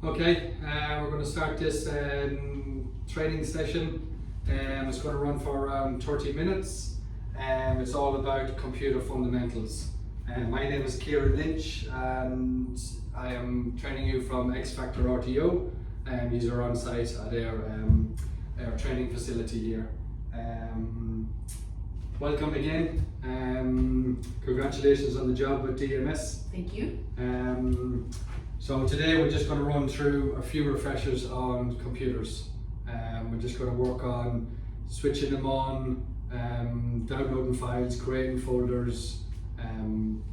Okay, we're going to start this training session. It's going to run for around 30 minutes. It's all about computer fundamentals. My name is Kieran Lynch and I am training you from X Factor RTO. These are on site at our training facility here. Welcome again. Congratulations on the job with DMS. Thank you. So today we're just going to run through a few refreshers on computers. We're just going to work on switching them on, downloading files, creating folders,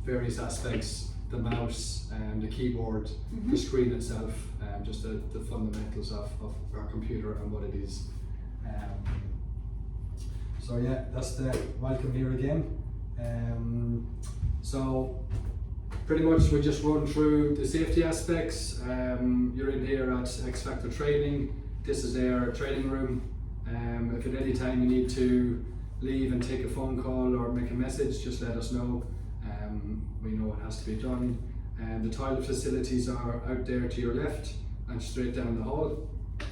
various aspects, the mouse, the keyboard, the screen itself, just the fundamentals of our computer and what it is. So yeah, that's the welcome here again. So pretty much we just run through the safety aspects. You're in here at X Factor Training. This is our training room. If at any time you need to leave and take a phone call or make a message, just let us know. We know what has to be done. The toilet facilities are out there to your left and straight down the hall.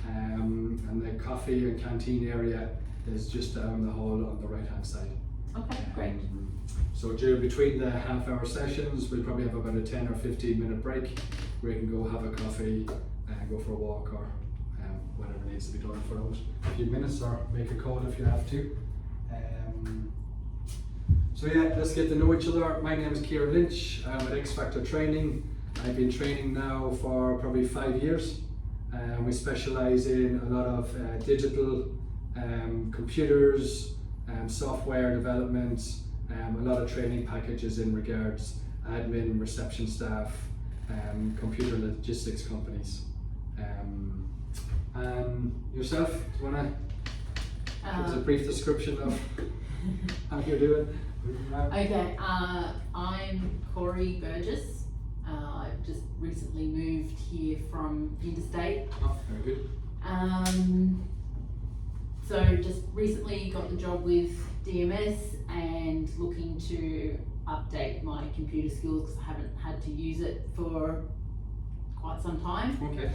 And the coffee and canteen area is just down the hall on the right hand side. Okay, great. So between the half-hour sessions, we'll probably have about a 10 or 15-minute break where you can go have a coffee and go for a walk or whatever needs to be done for a few minutes, or make a call if you have to. So yeah, let's get to know each other. My name is Kieran Lynch. I'm at X Factor Training. I've been training now for probably 5 years. We specialise in a lot of digital computers, software development, a lot of training packages in regards admin, reception staff, computer logistics companies. And yourself, do you want to give us a brief description of how you're doing? Okay, I'm Corey Burgess. I've just recently moved here from interstate. Oh, very good. So just recently got the job with DMS and looking to update my computer skills because I haven't had to use it for quite some time. Okay.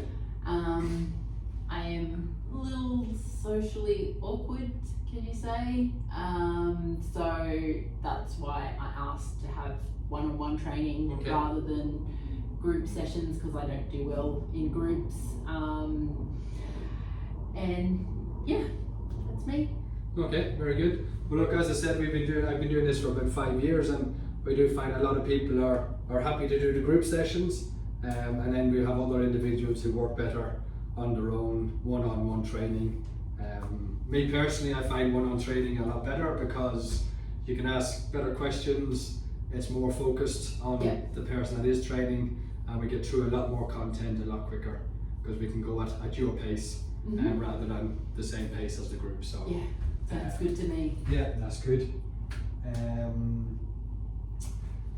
I am a little socially awkward, can you say? So that's why I asked to have one-on-one training rather than group sessions, because I don't do well in groups. And yeah, that's me. Okay, very good. Well, look, as I said, I've been doing this for about 5 years, and we do find a lot of people are happy to do the group sessions, and then we have other individuals who work better on their own one-on-one training. Me personally, I find one-on training a lot better because you can ask better questions. It's more focused on the person that is training, and we get through a lot more content a lot quicker because we can go at your pace rather than the same pace as the group. So yeah, that's good to me. Yeah, that's good.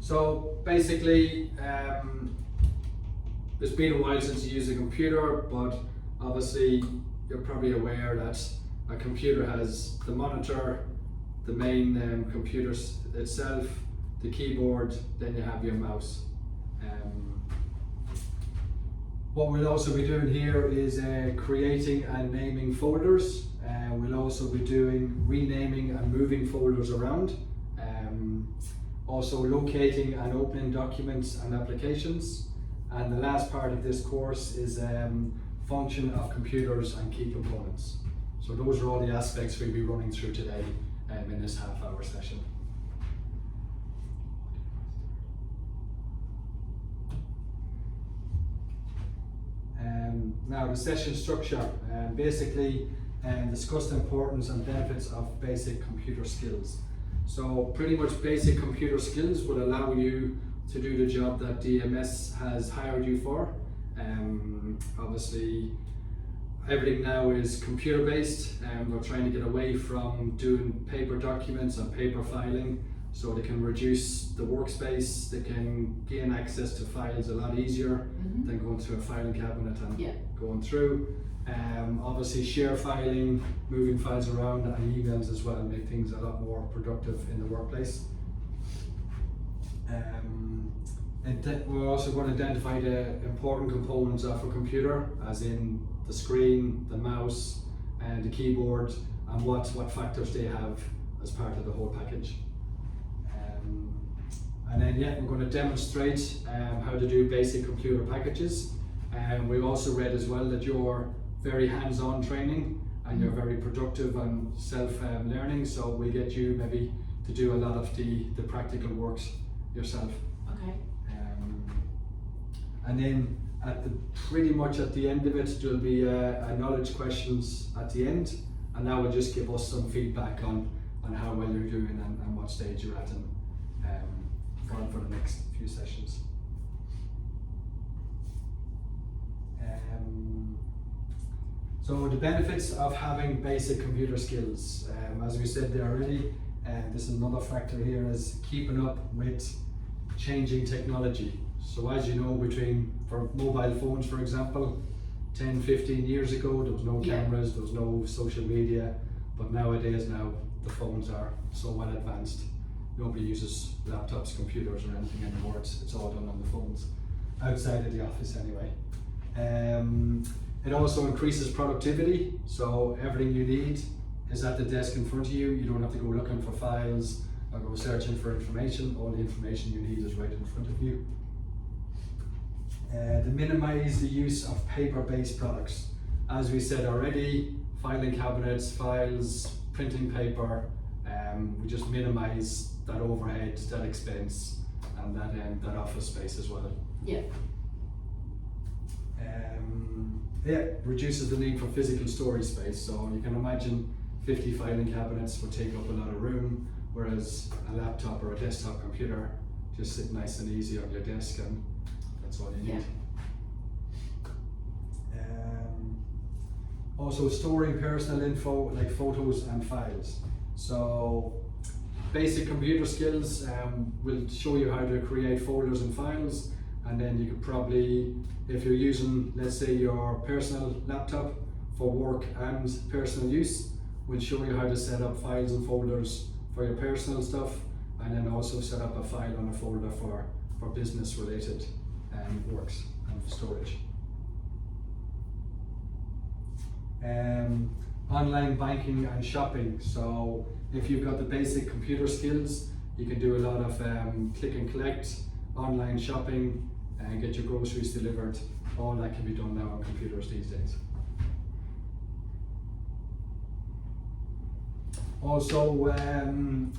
So basically, it's been a while since you used a computer, but obviously you're probably aware that a computer has the monitor, the main computer itself, the keyboard, then you have your mouse. What we'll also be doing here is creating and naming folders. We'll also be doing renaming and moving folders around. Also locating and opening documents and applications. And the last part of this course is function of computers and key components. So those are all the aspects we'll be running through today in this half-hour session. Now the session structure, basically discuss the importance and benefits of basic computer skills. So pretty much basic computer skills will allow you to do the job that DMS has hired you for. Obviously everything now is computer based, and we're trying to get away from doing paper documents and paper filing, so they can reduce the workspace, they can gain access to files a lot easier than going through a filing cabinet and going through. Obviously share filing, moving files around, and emails as well make things a lot more productive in the workplace. And we're also going to identify the important components of a computer, as in the screen, the mouse, and the keyboard, and what factors they have as part of the whole package. And then we're going to demonstrate how to do basic computer packages. And we've also read as well that you're very hands-on training and you're very productive and self-learning, so we'll get you maybe to do a lot of the practical works yourself. Okay. And then pretty much at the end of it, there'll be a knowledge questions at the end, and that will just give us some feedback on how well you're doing and what stage you're at, and for the next few sessions. So the benefits of having basic computer skills, as we said there already, this is another factor here, is keeping up with changing technology. So as you know, for mobile phones, for example, 10, 15 years ago, there was no cameras, there was no social media, but nowadays the phones are so well advanced. Nobody uses laptops, computers or anything anymore, it's all done on the phones, outside of the office anyway. It also increases productivity, so everything you need is at the desk in front of you. You don't have to go looking for files or go searching for information. All the information you need is right in front of you. To minimise the use of paper-based products. As we said already, filing cabinets, files, printing paper, we just minimise that overhead, that expense, and that office space as well. Yeah. Reduces the need for physical storage space. So you can imagine 50 filing cabinets would take up a lot of room, whereas a laptop or a desktop computer just sit nice and easy on your desk, and that's all you need. Also storing personal info like photos and files. So basic computer skills will show you how to create folders and files, and then you could probably, if you're using, let's say, your personal laptop for work and personal use, we'll show you how to set up files and folders for your personal stuff, and then also set up a file and a folder for business related works and storage. Online banking and shopping. So if you've got the basic computer skills, you can do a lot of click and collect, online shopping, and get your groceries delivered. All that can be done now on computers these days. Also, end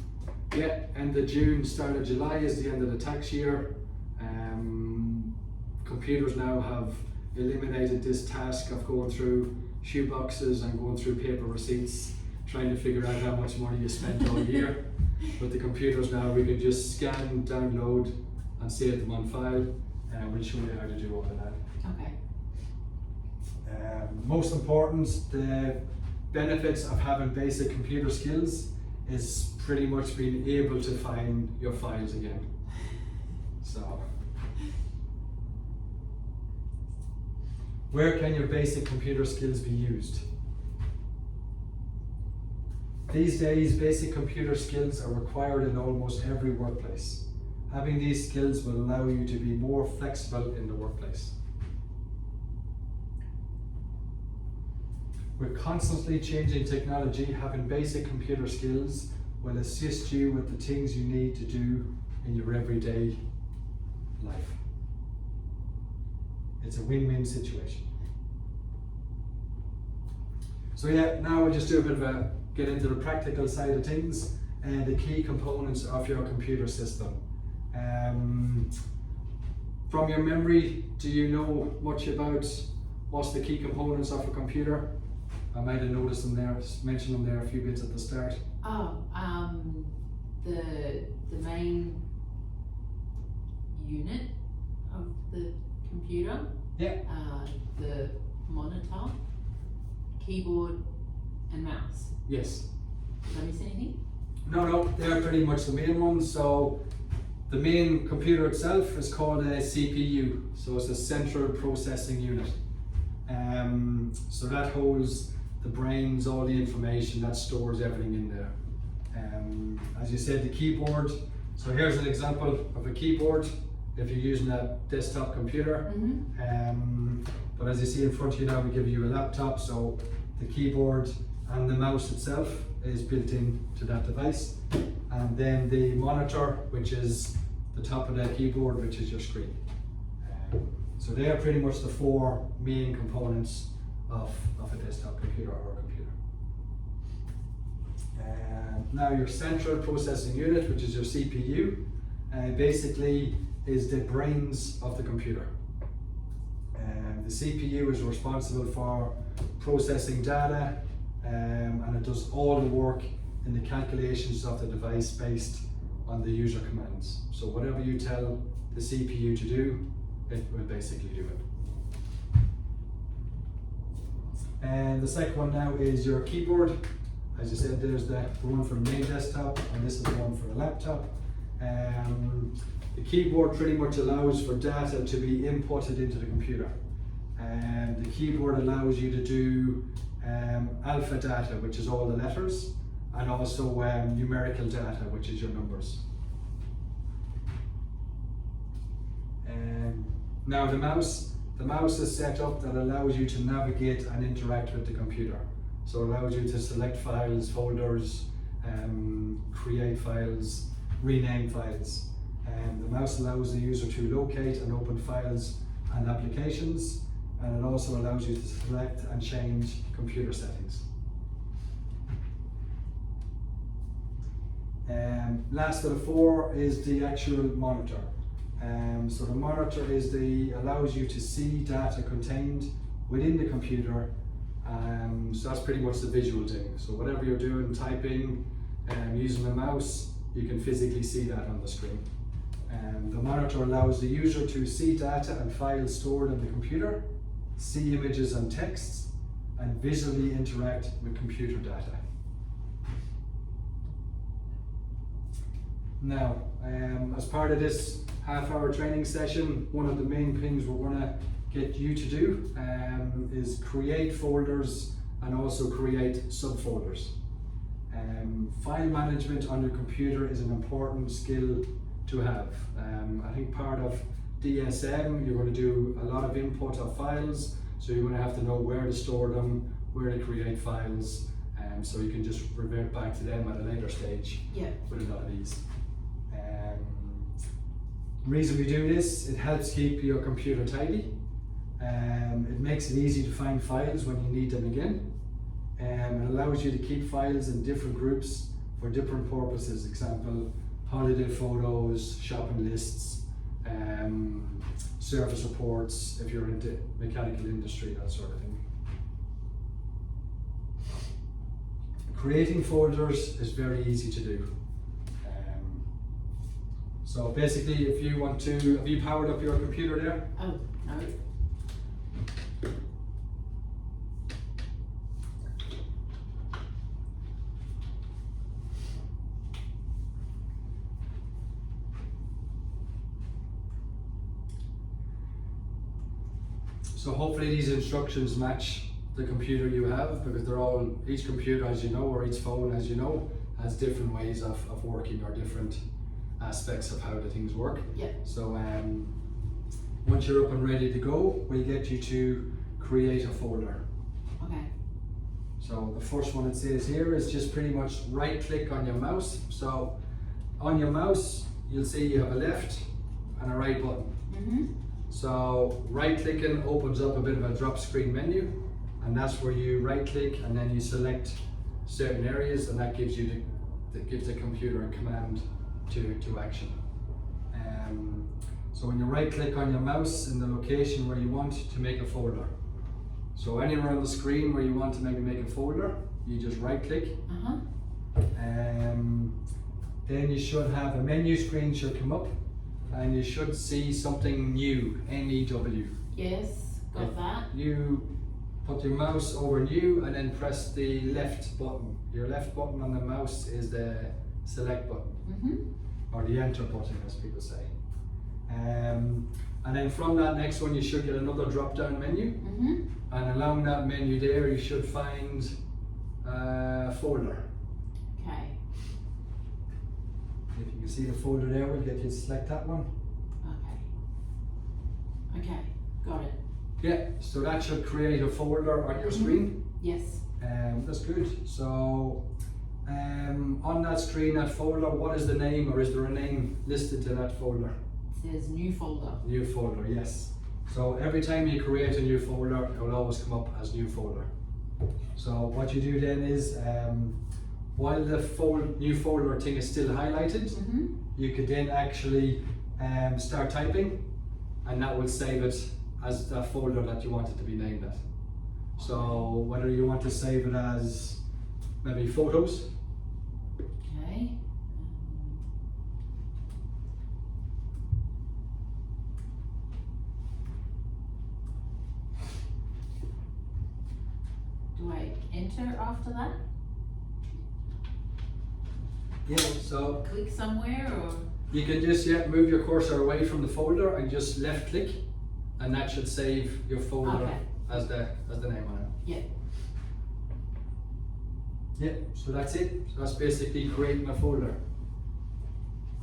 of June, start of July is the end of the tax year. Computers now have eliminated this task of going through shoe boxes and going through paper receipts, trying to figure out how much money you spent all year. With the computers now, we can just scan, download, and save them on file, and we'll show you how to do all of that. Okay. Most important, the benefits of having basic computer skills is pretty much being able to find your files again. So, where can your basic computer skills be used? These days, basic computer skills are required in almost every workplace. Having these skills will allow you to be more flexible in the workplace. With constantly changing technology, having basic computer skills will assist you with the things you need to do in your everyday life. It's a win-win situation. So now we'll just do a bit of get into the practical side of things and the key components of your computer system. From your memory, do you know much about what's the key components of a computer? I might have noticed them there, mentioned them there a few bits at the start. The main unit of the computer. Yeah. The monitor, keyboard, and mouse. Yes. Did I miss anything? No, they're pretty much the main ones. So the main computer itself is called a CPU, so it's a central processing unit. So that holds the brains, all the information, that stores everything in there. As you said, the keyboard. So here's an example of a keyboard. if you're using a desktop computer. But as you see in front of you now, we give you a laptop, so the keyboard and the mouse itself is built into that device. And then the monitor, which is the top of the keyboard, which is your screen. So they are pretty much the four main components of a desktop computer or a computer. Now your central processing unit, which is your CPU, basically is the brains of the computer. The CPU is responsible for processing data, and it does all the work in the calculations of the device based on the user commands. So whatever you tell the CPU to do, it will basically do it. And the second one now is your keyboard. As you said, there's the one for the main desktop, and this is the one for the laptop. The keyboard pretty much allows for data to be inputted into the computer. And the keyboard allows you to do alpha data, which is all the letters, and also numerical data, which is your numbers. Now the mouse is set up that allows you to navigate and interact with the computer. So it allows you to select files, folders, create files, rename files. The mouse allows the user to locate and open files and applications, and it also allows you to select and change computer settings. Last of the four is the actual monitor. So the monitor allows you to see data contained within the computer. So that's pretty much the visual thing. So whatever you're doing, typing, using the mouse, you can physically see that on the screen. The monitor allows the user to see data and files stored on the computer, see images and texts, and visually interact with computer data. Now, as part of this half-hour training session, one of the main things we're going to get you to do is create folders and also create subfolders. File management on your computer is an important skill to have. I think part of DSM, you're going to do a lot of input of files, so you're going to have to know where to store them, where to create files, so you can just revert back to them at a later stage with a lot of ease. The reason we do this, it helps keep your computer tidy. It makes it easy to find files when you need them again. It allows you to keep files in different groups for different purposes. Example, holiday photos, shopping lists, service reports if you're into mechanical industry, that sort of thing. Creating folders is very easy to do. So basically, if you want to, have you powered up your computer there? Oh, no. So hopefully these instructions match the computer you have, because each computer, as you know, or each phone, as you know, has different ways of working, or different aspects of how the things work. Yeah. So once you're up and ready to go, we'll get you to create a folder. Okay. So the first one it says here is just pretty much right click on your mouse. So on your mouse, you'll see you have a left and a right button. So right clicking opens up a bit of a drop screen menu, and that's where you right click and then you select certain areas, and that gives the computer a command to action. So when you right click on your mouse in the location where you want to make a folder, so anywhere on the screen where you want to maybe make a folder, you just right click. Then you should have a menu screen should come up, and you should see something new, NEW. Yes, got that. You put your mouse over new and then press the left button. Your left button on the mouse is the select button, or the enter button as people say. And then from that next one you should get another drop down menu, and along that menu there you should find a folder. Okay. If you can see the folder there, we'll get you to select that one. Okay. Okay, got it. Yeah, so that should create a folder on your screen. Yes. That's good. So on that screen, that folder, what is the name, or is there a name listed to that folder? It says new folder. New folder, yes. So every time you create a new folder, it will always come up as new folder. So what you do then is, while the new folder thing is still highlighted, you could then actually start typing, and that will save it as the folder that you want it to be named at. So whether you want to save it as maybe photos, Okay. Do I enter after that? yeah, so Click somewhere or? you can just move your cursor away from the folder and just left click, and that should save your folder Okay. as the name on it. Yeah. Yeah, so that's it. So that's basically creating a folder.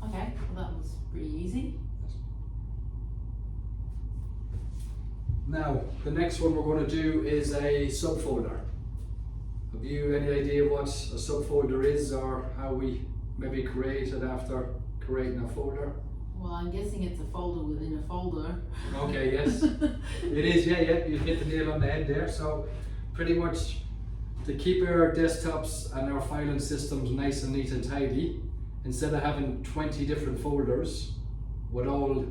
Okay, well that was pretty easy. Now, the next one we're going to do is a subfolder. Have you any idea what a subfolder is, or how we maybe create it after creating a folder? Well, I'm guessing it's a folder within a folder. Okay, yes. It is, yeah, you hit the nail on the head there. So pretty much to keep our desktops and our filing systems nice and neat and tidy, instead of having 20 different folders with all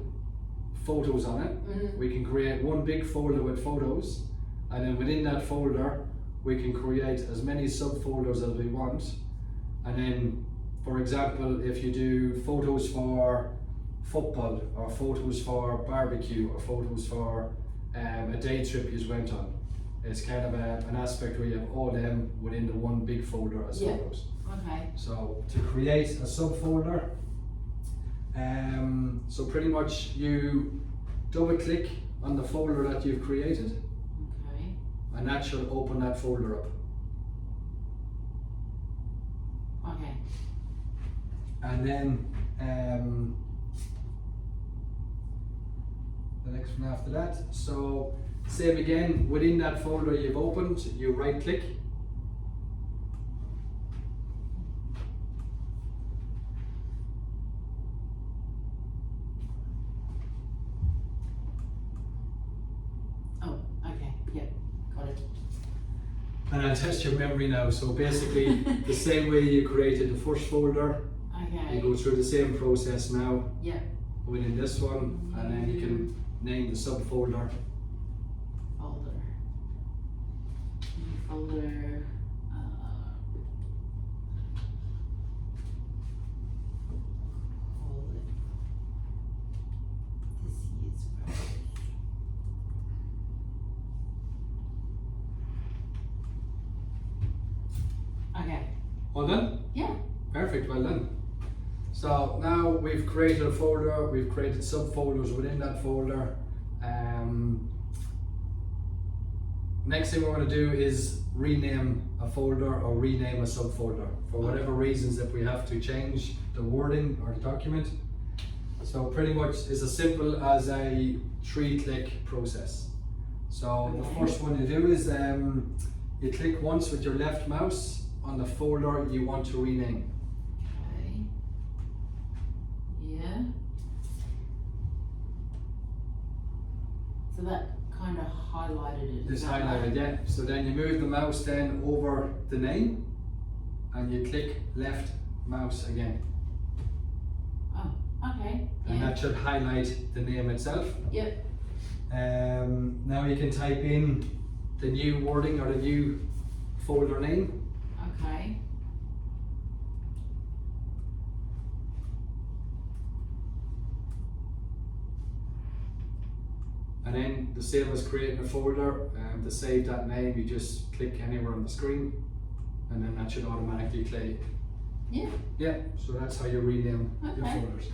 photos on it, we can create one big folder with photos, and then within that folder we can create as many subfolders as we want. And then, for example, if you do photos for football, or photos for barbecue, or photos for a day trip you went on, it's kind of an aspect where you have all them within the one big folder as photos. Okay. So to create a subfolder, so pretty much you double click on the folder that you've created, Okay. and that should open that folder up. Okay. And then the next one after that, so same again, within that folder you've opened, you right click, Oh, okay. Yep. Got it. and I'll test your memory now. So basically the same way you created the first folder, Okay. you go through the same process now Yeah. within this one, and then you can name the subfolder. Folder. New folder. Call it this year's project. Okay. All done? Yeah. Perfect, well done. So now we've created a folder, we've created subfolders within that folder. Next thing we're going to do is rename a folder or rename a subfolder for whatever reasons, if we have to change the wording or the document. So pretty much it's as simple as a 3-click process. So the first one you do is you click once with your left mouse on the folder you want to rename. Okay. Yeah. So that kind of highlighted it. It's is that highlighted, right? yeah. So then you move the mouse then over the name, and you click left mouse again. Oh, okay. And Yeah. that should highlight the name itself. Yep. Now you can type in the new wording or the new folder name. Okay. And then the same as creating a folder, to save that name you just click anywhere on the screen, and then that should automatically play. Yeah. Yeah, so that's how you rename your Okay. folders.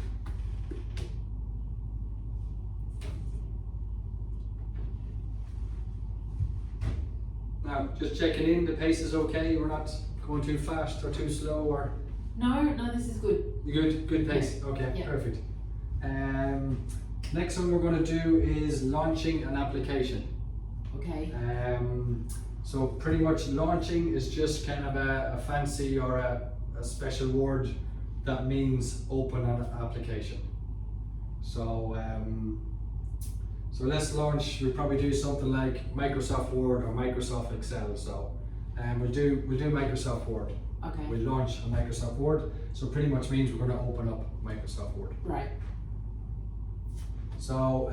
Now, just checking in, the pace is okay, we're not going too fast or too slow, or No, this is good. you good? Good pace, okay, Yeah. perfect. Next one we're going to do is launching an application. Okay. So pretty much launching is just kind of a fancy or a special word that means open an application. So so let's launch. We'll probably do something like Microsoft Word or Microsoft Excel. So we'll do Microsoft Word. Okay. We'll launch a Microsoft Word. So pretty much means we're going to open up Microsoft Word. Right. So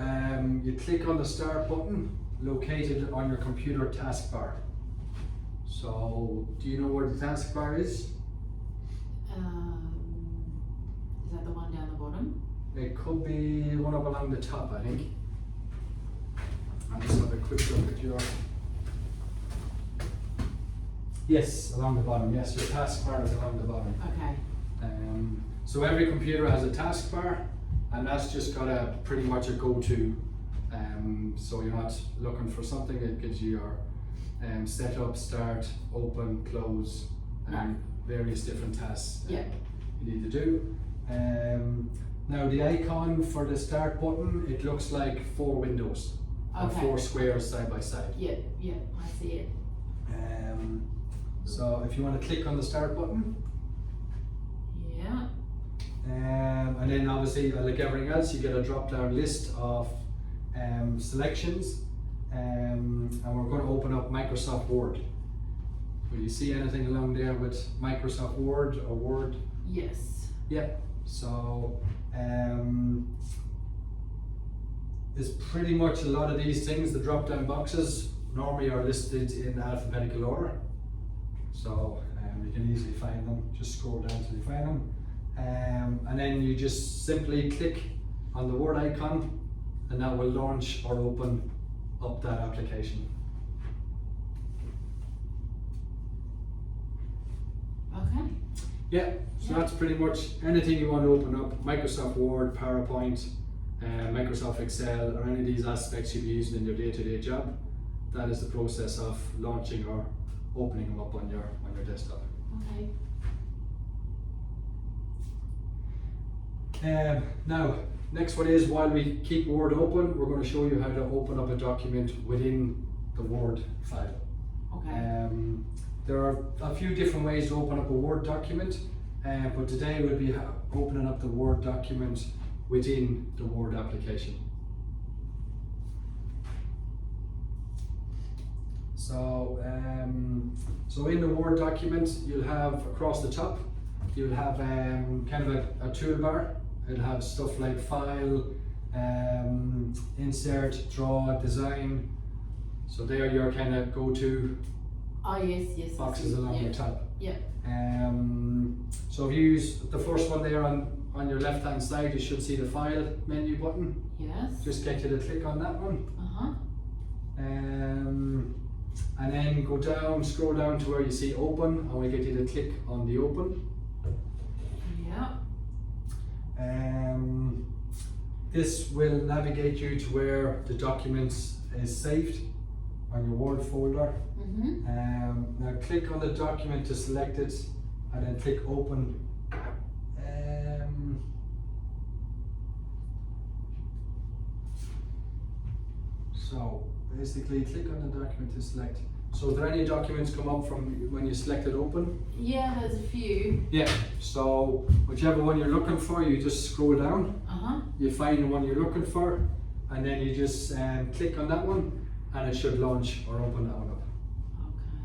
you click on the start button located on your computer taskbar. So do you know where the taskbar is? Is that the one down the bottom? It could be one up along the top, I think. I'll just have a quick look at your... Yes, along the bottom. Yes, your taskbar is along the bottom. Okay. So every computer has a taskbar, and that's just got a pretty much a go-to. So you're not looking for something. It gives you your setup, start, open, close, and various different tasks Yeah. you need to do. Now the icon for the start button, it looks like 4 windows and Okay. 4 squares side by side. Yeah, yeah, I see it. So if you want to click on the start button, Yeah. and then obviously like everything else, you get a drop down list of selections, and we're going to open up Microsoft Word. Will you see anything along there with Microsoft Word or Word? Yes. Yeah, so it's pretty much a lot of these things, the drop down boxes normally are listed in alphabetical order. So you can easily find them, just scroll down till you find them. And then you just simply click on the Word icon and that will launch or open up that application. Okay. Yeah, so Yeah. that's pretty much anything you want to open up, Microsoft Word, PowerPoint, Microsoft Excel, or any of these aspects you'll be using in your day-to-day job. That is the process of launching or opening them up on your desktop. Okay. Now, next one is, while we keep Word open, we're going to show you how to open up a document within the Word file. Okay. There are a few different ways to open up a Word document, but today we'll be opening up the Word document within the Word application. So, so in the Word document, you'll have across the top, you'll have kind of a toolbar. It'll have stuff like file, insert, draw, design. So they're your kind of go-to Oh yes, yes. I boxes see. along Yeah. the top. Yeah. So if you use the first one there on your left hand side, you should see the file menu button. Yes. Just get you to click on that one. Uh-huh. And then go down, scroll down to where you see open, and we get you to click on the open. Yeah. This will navigate you to where the document is saved on your Word folder. Mm-hmm. Now click on the document to select it, and then click open. So basically click on the document to select. So is there any documents come up from when you selected open? Yeah, there's a few. Yeah, so whichever one you're looking for, you just scroll down, Uh-huh. you find the one you're looking for, and then you just click on that one, and it should launch or open that one up. Okay.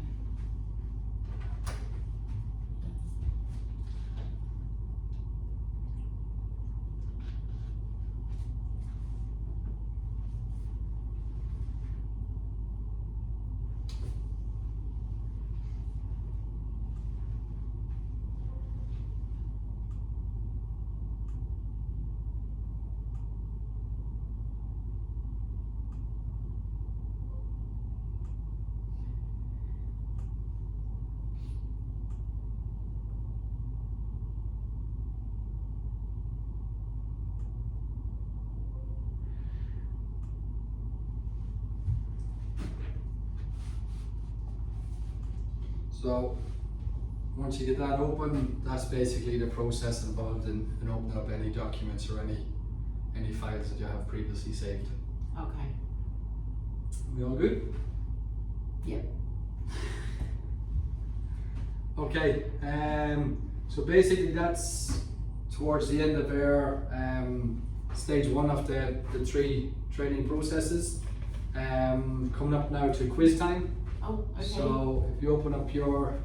So once you get that open, that's basically the process involved in opening up any documents or any any files that you have previously saved. Okay. We all good? Yep. Okay, so basically that's towards the end of our stage 1 of the 3 training processes. Coming up now to quiz time. Oh, okay. So if you open up your...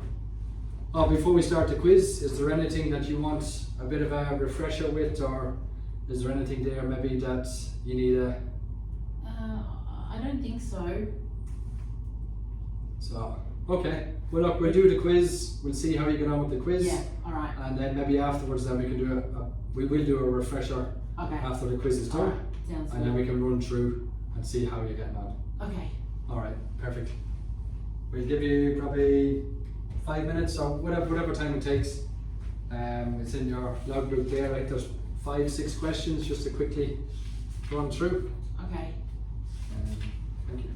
Oh, before we start the quiz, is there anything that you want a bit of a refresher with, or is there anything there maybe that you need a... I don't think so. So, okay. Well look, we'll do the quiz, we'll see how you get on with the quiz. Yeah, alright. And then maybe afterwards then we can do we will do a refresher Okay. after the quiz is done. Alright, sounds And good. then we can run through and see how you're getting on. Okay. Alright, perfect. We'll give you probably 5 minutes or whatever time it takes. It's in your logbook there, like there's 5-6 questions just to quickly run through. Okay. Thank you.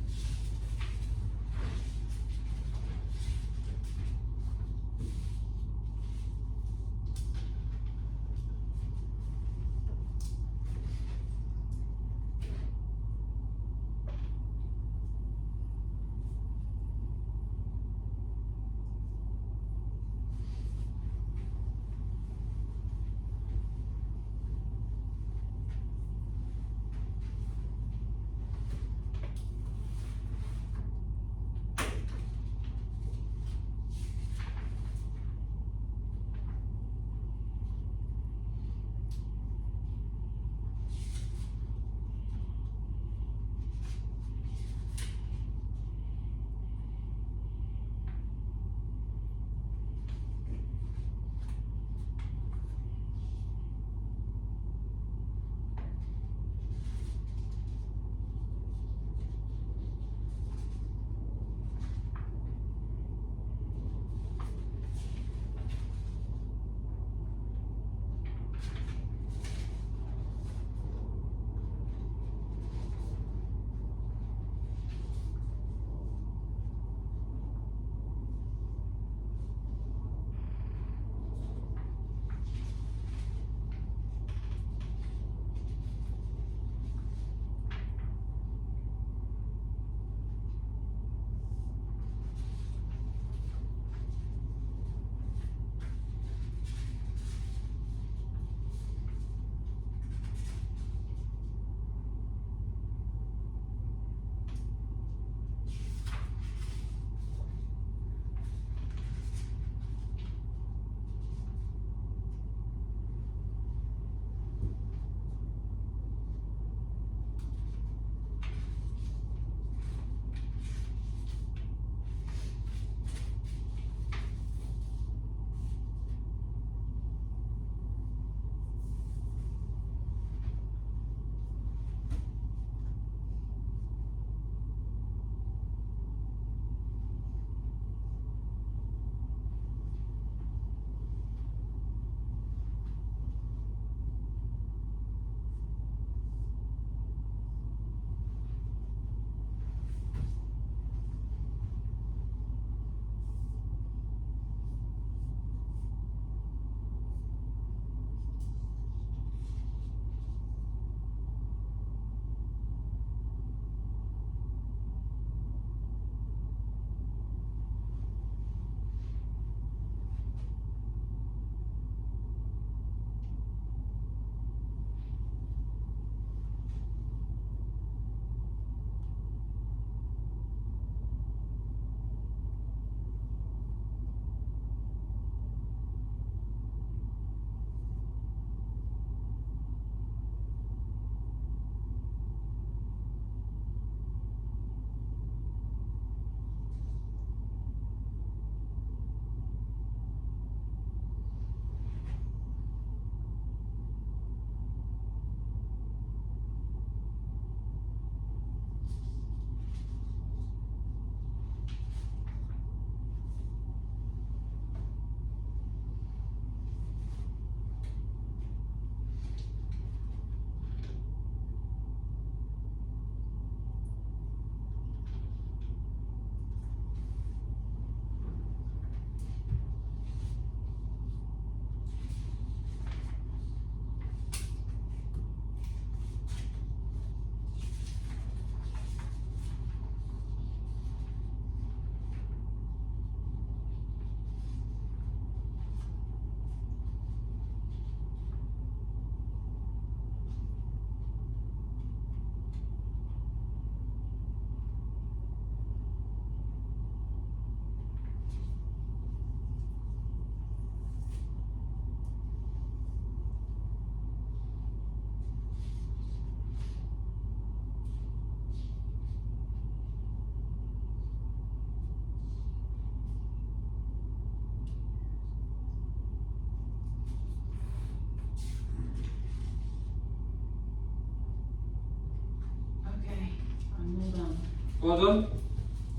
Well done.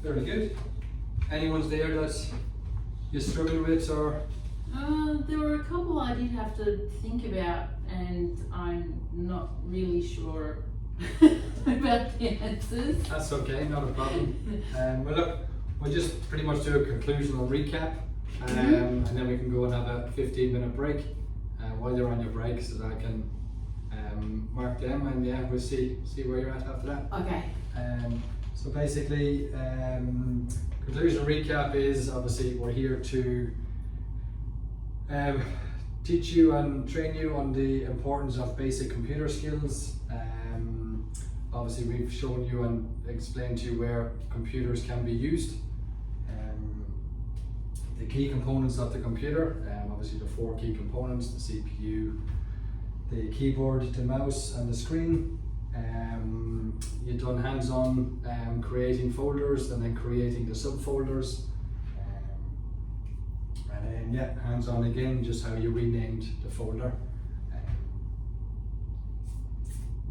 Very good. Anyone's there that you're struggling with, or? There were a couple I did have to think about, and I'm not really sure about the answers. That's okay, not a problem. Well, look, we'll just pretty much do a conclusional recap, and then we can go and have a 15-minute break while you're on your break, so that I can mark them, and yeah, we'll see where you're at after that. Okay. So basically, conclusion recap is obviously we're here to teach you and train you on the importance of basic computer skills. Obviously, we've shown you and explained to you where computers can be used. The key components of the computer, obviously the 4 key components: the CPU, the keyboard, the mouse, and the screen. You've done hands-on creating folders and then creating the subfolders, and then hands-on again, just how you renamed the folder.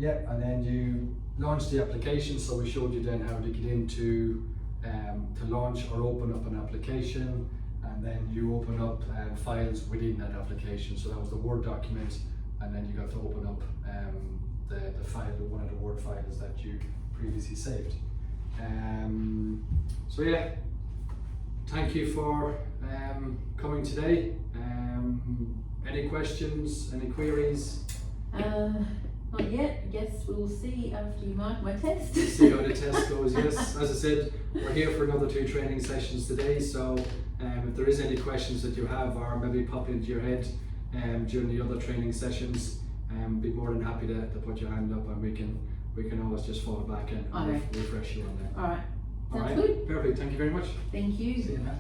And then you launched the application, so we showed you then how to get into to launch or open up an application, and then you open up files within that application. So that was the Word document, and then you got to open up the file, one of the Word files that you previously saved. So yeah, thank you for coming today. Any questions, any queries? Not yet. I guess we'll see after you mark my test. See how the test goes, yes. As I said, we're here for another 2 training sessions today, so if there is any questions that you have or maybe pop into your head during the other training sessions, be more than happy to put your hand up, and we can always just fall back and refresh you on that. Alright. Sounds Alright, good. perfect. Thank you very much. Thank you. See you, Matt.